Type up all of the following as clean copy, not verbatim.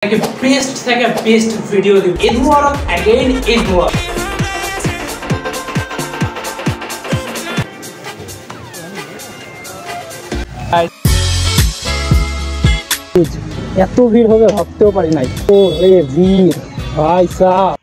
Best থেকে best video দিব। Eid Mubarak, again Eid মুবারক। এত ভিড় হবে ভাবতেও পারি নাই। ও রে ভিড় ভাই সাহেব।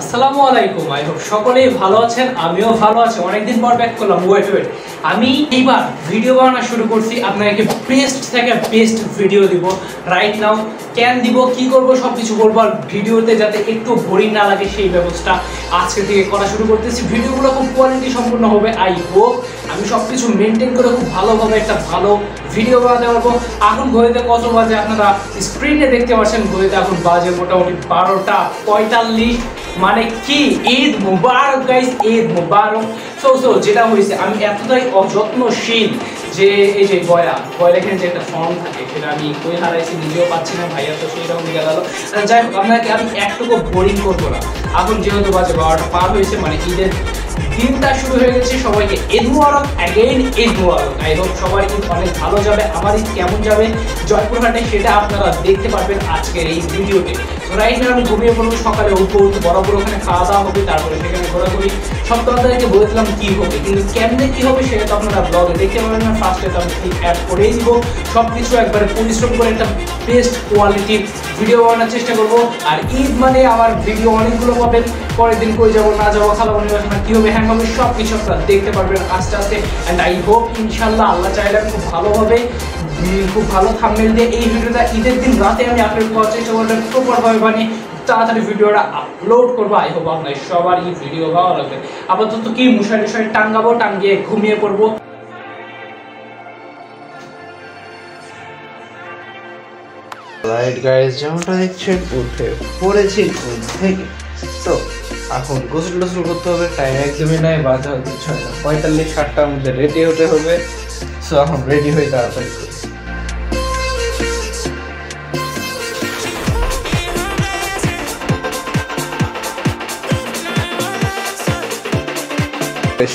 আসসালামু আলাইকুম, আই হোপ সকলেই ভালো আছেন, আমিও ভালো আছি। অনেকদিন পর ব্যাক করলাম। ওয়েট আমি এইবার ভিডিও বানানো শুরু করছি, আপনাকে বেস্ট থেকে বেস্ট ভিডিও দিব রাইট নাও। কেন দিব, কি করব, সব কিছু করবো, আর ভিডিওতে যাতে একটু বোরিং না লাগে সেই ব্যবস্থা আজকে থেকে করা শুরু করতেছি। ভিডিওগুলো খুব কোয়ালিটি সম্পূর্ণ হবে। আই হোপ আমি সব কিছু মেনটেন করে খুব ভালোভাবে একটা ভালো ভিডিও বানাতে পারবো। এখন ঘড়িতে কত বাজে আপনারা স্ক্রিনে দেখতে পাচ্ছেন। ঘড়িতে এখন বাজে মোটামুটি 12টা 45। মানে কি, ঈদ মুবারক গাইস, ঈদ মুবারক। সো যেটা হয়েছে, আমি এতটাই অযত্নশীল যে এই যে বয়লাখানে যে একটা ফর্ম থাকে সেটা আমি কই হারাইছি, নিজেও পাচ্ছি না। ভাইয়া তো সেই রকম গেল। যাই হোক, আপনাকে আমি একটুকু বোরিং করবো না। এখন যেহেতু বাজে 12টা পার হয়েছে, মানে ঈদের দিনটা শুরু হয়ে গেছে। সবাইকে Eid Mubarak, again Eid Mubarak. I hope সবার ঈদ অনেক ভালো যাবে। আমার ঈদ কেমন যাবে জয়পুরহাটে সেটা আপনারা দেখতে পারবেন আজকের এই ভিডিওতে। রাইট নাও আমি ঘুমিয়ে পড়বো, সকালে উঠবো, বরাবর ওখানে খাওয়া দাওয়া হবে, তারপরে সেখানে ঘোরাঘুরি। সব তো আপনাদেরকে বলেছিলাম কি হবে, কিন্তু কেমনে কি হবে সেটা তো আপনারা ব্লগে দেখতে পাবেন না। ফার্স্টে তো আমি অ্যাড করেই দিব। সব কিছু একবারে পরিশ্রম করে একটা বেস্ট কোয়ালিটির ভিডিও বানানোর চেষ্টা করবো। আর ঈদ মানে আমার ভিডিও অনেকগুলো পাবেন। পরের দিন কই যাবো না যাবো, খালাবো নির্বাচন কী হবে, হ্যাং হবে, সব কিছু আপনারা দেখতে পারবেন আস্তে আস্তে। অ্যান্ড আই হোপ ইনশাল্লাহ আল্লাহ চাইলে খুব ভালোভাবে খুব ভালো থাম্বনেল দিয়ে এই ভিডিওটা ঈদের দিন রাতে আমি আপলোড করার চেষ্টা করবো, প্রপারভাবে বানিয়ে তাড়াতাড়ি ভিডিওটা আপলোড করবো। আই হোপ আপনার সবার এই ভিডিও ভালো লাগবে। আপাতত কি মশারি টাঙ্গাবো, টাঙ্গিয়ে ঘুমিয়ে পড়বো। রাইট গাইস, যেমনটা দেখছেন উঠে পড়েছি ঘুম থেকে। তো এখন গোসল টোসল করতে হবে, টাইম একদমই নাই, বাজে হচ্ছে 6:45। 7টার মধ্যে রেডি হতে হবে। সো এখন রেডি হয়ে তাড়াতাড়ি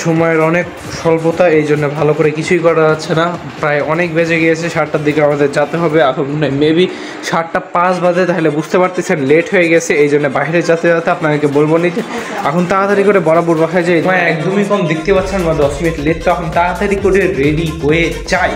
সময়ের অনেক স্বল্পতা, এই জন্য ভালো করে কিছুই করা যাচ্ছে না। প্রায় অনেক বেজে গিয়েছে, 7টার দিকে আমাদের যেতে হবে। এখন মেবি 7:05 বাজে, তাহলে বুঝতে পারতেছেন লেট হয়ে গেছে। এই জন্য বাইরে যেতে আপনাদেরকে বলবো নি যে এখন তাড়াতাড়ি করে বরাবর বাসায় যাই। একদমই কম দেখতে পাচ্ছেন, বা 10 মিনিট লেট। তো এখন তাড়াতাড়ি করে রেডি হয়ে যাই।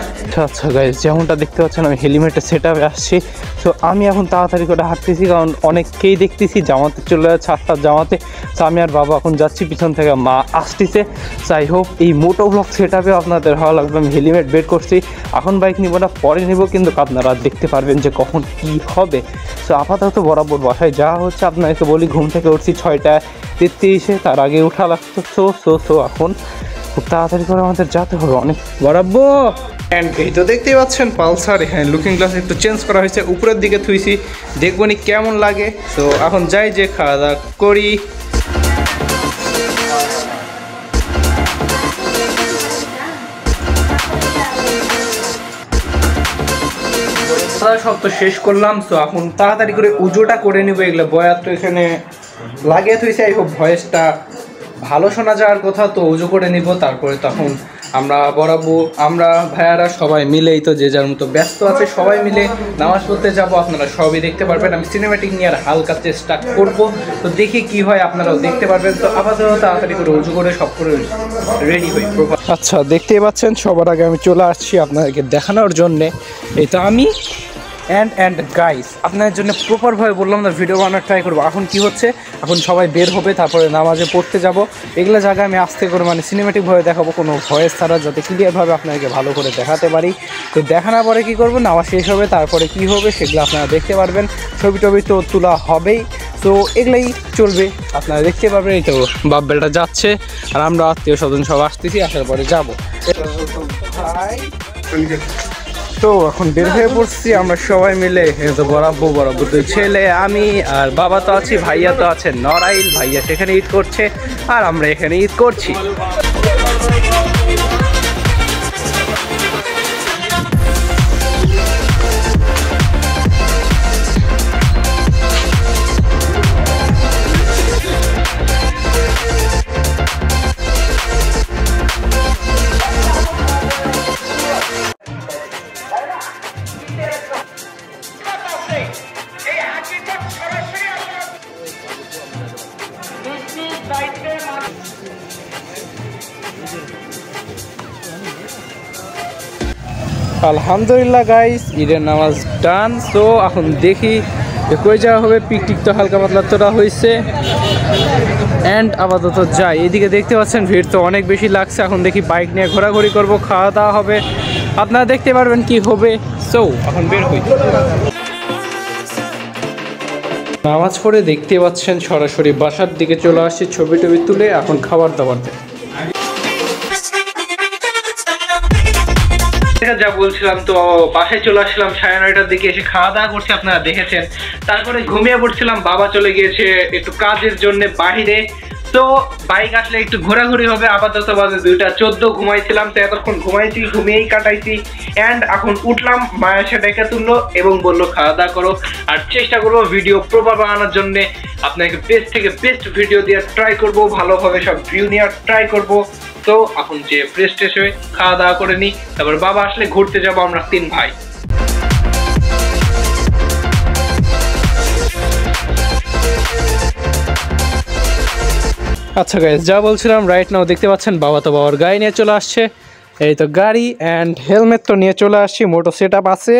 আচ্ছা গাইস, যেমনটা দেখতে পাচ্ছেন আমি হেলমেটের সেট আপে আসছি। তো আমি এখন তাড়াতাড়ি করে হাঁটতেছি, কারণ অনেককেই দেখতেছি জামাতে চলে যাচ্ছে, 8টার জামাতে। তো আমি আর বাবা এখন যাচ্ছি, পিছন থেকে মা আসতেছে। যাই হোক, এই মোটো ব্লগ সেট আপে আপনাদের ভালো লাগবে। আমি হেলমেট বের করছি, এখন বাইক নিব না, পরে নিব, কিন্তু আপনারা দেখতে পারবেন যে কখন কি হবে। তো আপাতত বরাবর বাসায় যাওয়া হচ্ছে। আপনাকে বলি, ঘুম থেকে উঠছি 6:33, তার আগে উঠা লাগতো। সো এখন খুব তাড়াতাড়ি করে আমাদের যেতে হবে অনেক বরাবর। অ্যান্ড এই তো দেখতেই পাচ্ছেন পালসার, এখানে লুকিং গ্লাস একটু চেঞ্জ করা হয়েছে, উপরের দিকে থুইছি, দেখবো নি কেমন লাগে। তো এখন যাই যে খাওয়া দাওয়া করি। সব তো শেষ করলাম। তো এখন তাড়াতাড়ি করে উজোটা করে নিব। এগুলো বয়াত তো এখানে লাগিয়ে থইছে। এই হোক ভয়েসটা ভালো শোনা যাওয়ার কথা। তো উজো করে নিব, তারপরে তখন আমরা আমরা ভাইয়ারা সবাই মিলেই তো যে যার মতো ব্যস্ত আছে, সবাই মিলে নামাজ পড়তে যাব। আপনারা সবই দেখতে পারবেন। আমি সিনেম্যাটিক নিয়ে আর হালকা চেষ্টা করব, তো দেখি কি হয়, আপনারাও দেখতে পারবেন। তো আপাতত তাড়াতাড়ি করে উজু করে সব করে রেডি হই। আচ্ছা, দেখতেই পাচ্ছেন সবার আগে আমি চলে আসছি আপনাদেরকে দেখানোর জন্যে। এই তো আমি অ্যান্ড গাইস, আপনাদের জন্য প্রপারভাবে বললাম না ভিডিও বানানোর ট্রাই করবো। এখন কি হচ্ছে, এখন সবাই বের হবে, তারপরে নামাজে পড়তে যাব। এগুলো জায়গায় আমি আস্তে করে মানে সিনেমেটিকভাবে দেখাবো, কোনো ভয়েস ছাড়া, যাতে ক্লিয়ারভাবে আপনাকে ভালো করে দেখাতে পারি। তো দেখানোর পরে কী করবো, নামাজ শেষ হবে, তারপরে কি হবে সেগুলো আপনারা দেখতে পারবেন। ছবি টবি তো তোলা হবেই। তো এগুলাই চলবে, আপনারা দেখতে পারবেন। এই তো বাপ বেটা যাচ্ছে, আর আমরা আত্মীয় স্বজন সব আসতেছি, আসার পরে যাবো। তো এখন বের হয়ে পড়ছি আমরা সবাই মিলে। তো বরাবর দুই ছেলে, আমি আর বাবা তো আছি, ভাইয়া তো আছে নড়াইল, ভাইয়া সেখানে ঈদ করছে, আর আমরা এখানে ঈদ করছি। আলহামদুলিল্লাহ গাইস, ঈদের নামাজ ডান। সো এখন দেখি কই যাওয়া হবে। পিকটিক তো হালকা পাতলা তোলা হয়েছে অ্যান্ড আপাতত যাই। এদিকে দেখতে পাচ্ছেন ভিড় তো অনেক বেশি লাগছে। এখন দেখি বাইক নিয়ে ঘোরাঘুরি করব, খাওয়া দাওয়া হবে, আপনারা দেখতে পারবেন কি হবে। সো এখন বের হই। নামাজ পড়ে দেখতে পাচ্ছেন সরাসরি বাসার দিকে চলে আসছি, ছবি টবি তুলে এখন খাবার দাবার দেয়। যা বলছিলাম, তো বাসায় চলে আসলাম 9:30টার দিকে, এসে খাওয়া দাওয়া করছি, আপনারা দেখেছেন। তারপরে ঘুমিয়ে পড়ছিলাম, বাবা চলে গিয়েছে একটু কাজের জন্য বাহিরে। তো বাইক আসলে একটু ঘোরাঘুরি হবে। আপাতত বাজে 2:14, ঘুমাইছিলাম তো এতক্ষণ ঘুমাইছি, ঘুমিয়েই কাটাইছি। অ্যান্ড এখন উঠলাম, মায়ের এসে ডেকে তুললো এবং বললো খাওয়া দাওয়া করো, আর চেষ্টা করবো ভিডিও প্রপার বানানোর জন্য। আপনাকে বেস্ট থেকে বেস্ট ভিডিও দিয়ে ট্রাই করবো, ভালোভাবে সব ভিউ নেওয়ার ট্রাই করবো। তো এখন যে ফ্রেশ ট্রেশ হয়ে খাওয়া দাওয়া করে নিই, তারপর বাবা আসলে ঘুরতে যাবো আমরা 3 ভাই। আচ্ছা গাইস, যা বলছিলাম, রাইট নাও দেখতে পাচ্ছেন বাবা তো বাবার গাড়ি নিয়ে চলে আসছে। এই তো গাড়ি অ্যান্ড হেলমেট তো নিয়ে চলে আসছি, মোটো সেট আপ আছে।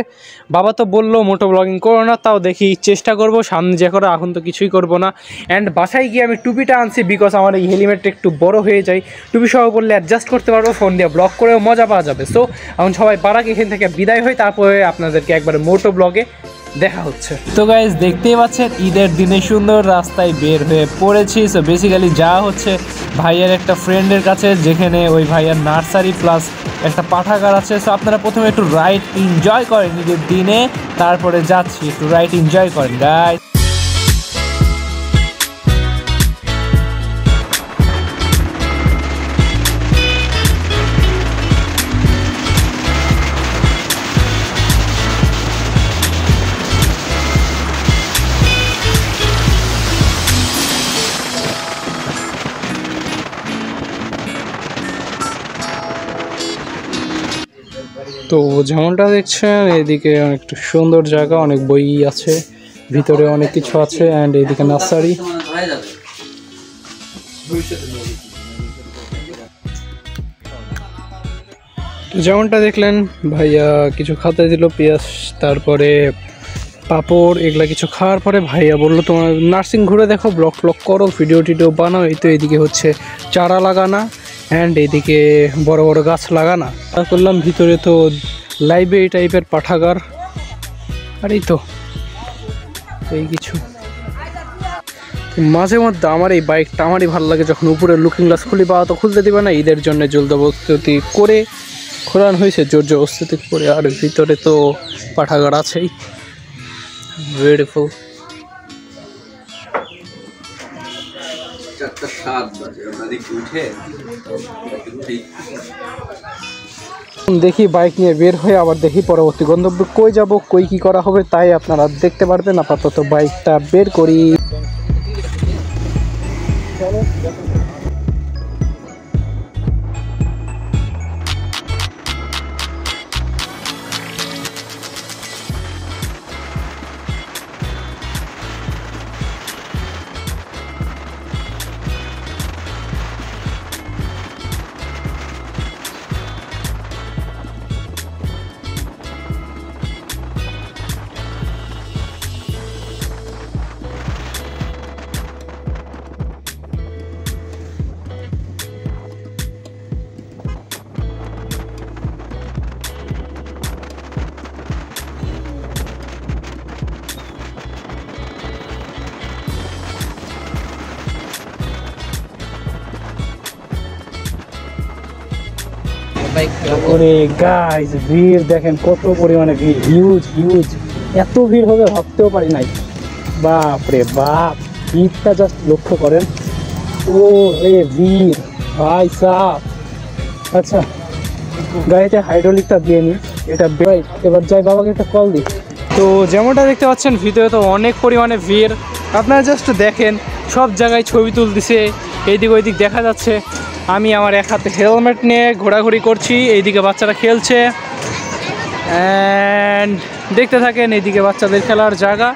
বাবা তো বললো মোটো ব্লগিং করো না, তাও দেখি চেষ্টা করব সামনে যে করো, এখন তো কিছুই করবো না। অ্যান্ড বাসায় গিয়ে আমি টুপিটা আনছি, বিকজ আমার এই হেলমেটটা একটু বড় হয়ে যায়, টুপি সহ বললে অ্যাডজাস্ট করতে পারবো, ফোন দিয়ে ব্লগ করেও মজা পাওয়া যাবে। সো এখন সবাই বারাক এখান থেকে বিদায় হই, তারপরে আপনাদেরকে একবারে মোটো ব্লগে দেখা হচ্ছে। তো গাইজ দেখতেই পাচ্ছেন ঈদের দিনে সুন্দর রাস্তায় বের হয়ে পড়েছি। সো বেসিক্যালি যাওয়া হচ্ছে ভাইয়ের একটা ফ্রেন্ডের কাছে, যেখানে ওই ভাইয়ের নার্সারি প্লাস একটা পাঠাগার আছে। সো আপনারা প্রথমে একটু রাইড এনজয় করেন ঈদের দিনে, তারপরে যাচ্ছি, একটু রাইড এনজয় করেন গাইজ। তো যেমনটা দেখছেন, এদিকে অনেকটা সুন্দর জায়গা, অনেক বই আছে, ভিতরে অনেক কিছু আছে। অ্যান্ড এইদিকে নার্সারি। যেমনটা দেখলেন, ভাইয়া কিছু খাতে দিল, পেঁয়াজ, তারপরে পাপড়, এগুলা কিছু খাওয়ার পরে ভাইয়া বললো তোমার নার্সিং ঘুরে দেখো, ব্লগ ফ্লগ করো, ভিডিও টিডিও বানাও। এই তো এদিকে হচ্ছে চারা লাগানা অ্যান্ড এইদিকে বড় বড় গাছ লাগানা। তা করলাম, ভিতরে তো লাইব্রেরি টাইপের পাঠাগার, আর এই তো এই কিছু। মাঝে মধ্যে আমার এই বাইকটা আমারই ভালো লাগে, যখন উপরে লুকিং গ্লাস খুলি, বা তো খুলতে দিবে না, ঈদের জন্য জলদবস্তি করে খোলানো হয়েছে, জোর জবস্তি করে। আর ভিতরে তো পাঠাগার আছেই, বিউটিফুল। 4:07 বাজে, আমরা দেখি উঠে দেখি বাইক নিয়ে বের হয়ে আবার দেখি পরবর্তী গন্তব্য কই যাব, কই কি করা হবে, তাই আপনারা দেখতে পারবেন। আপাতত বাইকটা বের করি। ওরে গাইস, ভিড় দেখেন কত পরিমাণে ভিড়, হিউজ হিউজ। এত ভিড় হবে ভাবতেও পারি নাই। বাপ রে বাপ, ভিড়টা জাস্ট লক্ষ্য করেন। ও রে ভিড় ভাই সাহ। আচ্ছা, গাড়িতে হাইড্রোলিকটা দিয়ে নিই, এটা এবার যাই, বাবাকে একটা কল দিই। তো যেমনটা দেখতে পাচ্ছেন, ভিতরে তো অনেক পরিমাণে ভিড়, আপনারা জাস্ট দেখেন, সব জায়গায় ছবি তুলতেছে, এইদিক ওইদিক দেখা যাচ্ছে। আমি আমার এক হাতে হেলমেট নিয়ে ঘোরাঘুরি করছি, এইদিকে বাচ্চারা খেলছে অ্যান্ড দেখতে থাকেন, এইদিকে বাচ্চাদের খেলার জায়গা।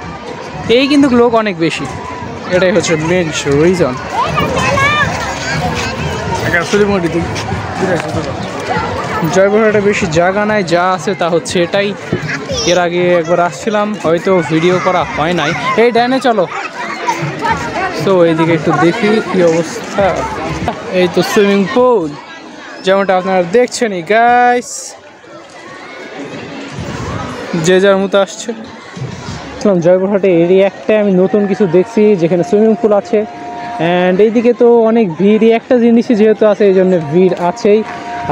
এই কিন্তু লোক অনেক বেশি, এটাই হচ্ছে মেন রিজন। জয়পুরহাটে বেশি জায়গা নাই, যা আছে তা হচ্ছে এটাই। এর আগে একবার আসছিলাম, হয়তো ভিডিও করা হয় নাই। এই ডাইনে চলো। তো এইদিকে একটু দেখি কি অবস্থা। এই তো সুইমিং পুল, যেমনটা আপনারা দেখছেনই গাইস, যে যার মতো আসছে। জয়পুরহাটে এরই একটা আমি নতুন কিছু দেখছি যেখানে সুইমিং পুল আছে, অ্যান্ড এইদিকে তো অনেক ভিড়ই, একটা জিনিসই যেহেতু আছে এই জন্য ভিড় আছেই।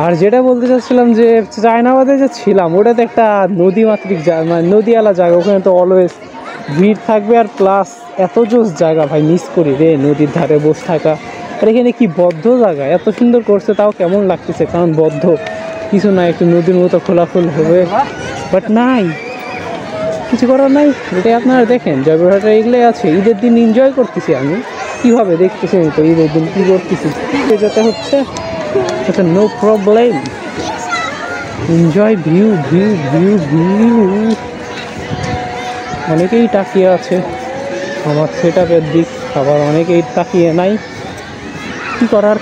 আর যেটা বলতে চাচ্ছিলাম যে চায়নাবাদে যে ছিলাম ওটাতে একটা নদীমাতৃক জায়গা, মানে নদীওয়ালা জায়গা, ওখানে তো অলওয়েজ ভিড় থাকবে। আর প্লাস এত জোস জায়গা ভাই, মিস করি রে নদীর ধারে বসে থাকা। আর এখানে কি বদ্ধ জায়গা, এত সুন্দর করছে, তাও কেমন লাগতেছে, কারণ বদ্ধ কিছু নাই, একটু নদীর মতো খোলাখুল হবে, বাট নাই, কিছু করার নাই। এটাই আপনারা দেখেন জয়পুরহাটে এগুলোই আছে। ঈদের দিন এনজয় করতেছি আমি, কীভাবে দেখতেছি তো ঈদের দিন কী করতেছি, যেতে হচ্ছে, আচ্ছা no problem, enjoy view view view view. অনেকেই তাকিয়ে আছে আমার সেট আপের দিক, আবার অনেকেই তাকিয়ে নাই, কী করার।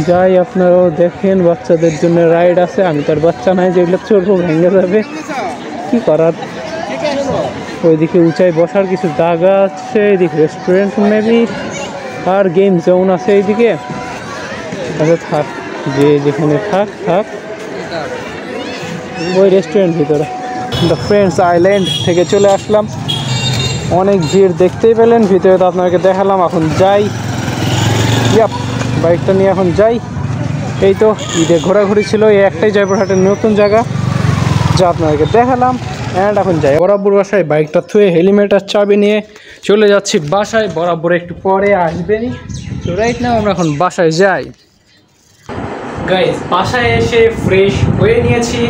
যাই আপনারাও দেখেন, বাচ্চাদের জন্য রাইড আছে, আমি তার বাচ্চা নাই যেগুলো চড়বো, ভেঙে যাবে, কী করার। ওইদিকে উঁচাই বসার কিছু জায়গা আছে, এদিকে রেস্টুরেন্ট মেবি, আর গেম জোন আছে এইদিকে। আচ্ছা থাক, যে যেখানে থাক থাক, ওই রেস্টুরেন্ট ভিতরে। দ্য ফ্রেন্ডস আইল্যান্ড থেকে চলে আসলাম, অনেক ভিড় দেখতেই পেলেন, ভিতরে তো আপনাকে দেখালাম। এখন যাই, বাইকটা নিয়ে এখন যাই। এই তো ঈদে ঘোরাঘুরি ছিল, এই একটাই জয়পুরহাটের নতুন জায়গা যা আপনাদেরকে দেখালাম, অ্যান্ড এখন যাই বরাবর বাসায়। বাইকটা থুয়ে হেলমেট আর চাবি নিয়ে চলে যাচ্ছি বাসায়, বরাবর একটু পরে আসবেনি। তো রাইট নাও আমরা এখন বাসায় যাই। গাইজ বাসায় এসে ফ্রেশ হয়ে নিয়েছি,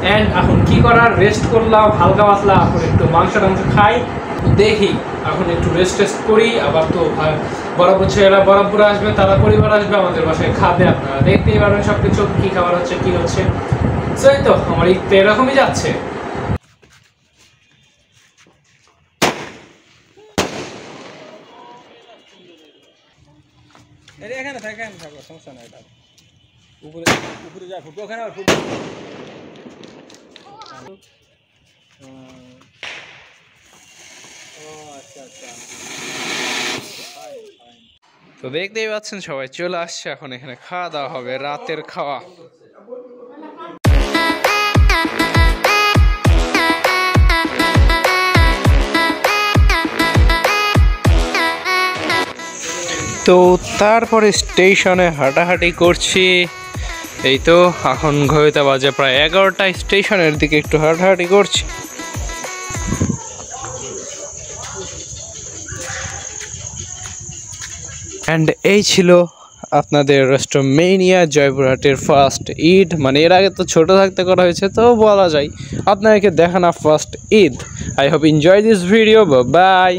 অ্যান্ড এখন কি করার, রেস্ট করলাম হালকা পাতলা, এখন একটু মাংস টাংস খাই, দেখি এখন একটু রেস্ট করি। আবার তো বরাবর ছেলেরা বরাবর আসবে, তারা পরিবার আসবে আমাদের বাসায়, খাবে, আপনারা দেখতেই পারবেন সব কিছু কী খাবার হচ্ছে কী হচ্ছে। সেই তো আমার ঈদ তো এরকমই যাচ্ছে। এখানে থাকো, সমস্যা নাই, উপরে উপরে যা ফুটবো ওখানে আর ফুটবো। তো দেখতেই পাচ্ছেন সবাই চলে আসছে, এখন এখানে খাওয়া দাওয়া হবে, রাতের খাওয়া। তো তারপরে স্টেশনে হাঁটাহাঁটি করছি। এই তো এখন ঘড়িতে বাজে প্রায় 11টা, স্টেশনের দিকে একটু হাঁটাহাঁটি করছি। অ্যান্ড এই ছিল আপনাদের রেস্ট্রোমেনিয়া জয়পুরহাটের ফার্স্ট ঈদ, মানে এর আগে তো ছোট থাকতে করা হয়েছে, তো বলা যায় আপনাদেরকে দেখানো first Eid. I hope enjoy this video, by.